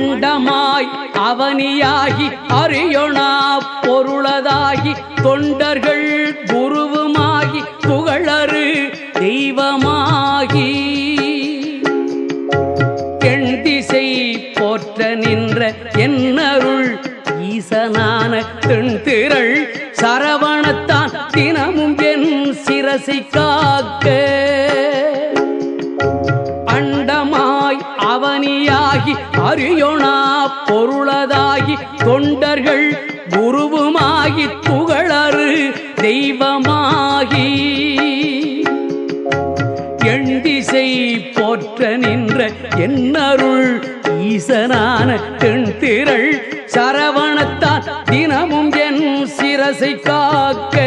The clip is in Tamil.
அண்டமாய் அவனியாகி அறியொணா பொருளதாகி தொண்டர்கள் குருவுமாகி புகழறு தெய்வமாகி எண் திசை போற்ற நின்ற என்னருள் ஈசனான தென்திரள் சரவணத்தான் தினமும் என் சிரசை காக்க அண்டமாய் அவனியாகி அறியொணா பொருளதாகி தொண்டர்கள் குருவுமாகி புகழறு தெய்வமாகி எண் திசை போற்ற நின்ற என்னருள் ஈசனான தென்திரள் சரவணத்தான் தினமும் என் சிரசை காக்க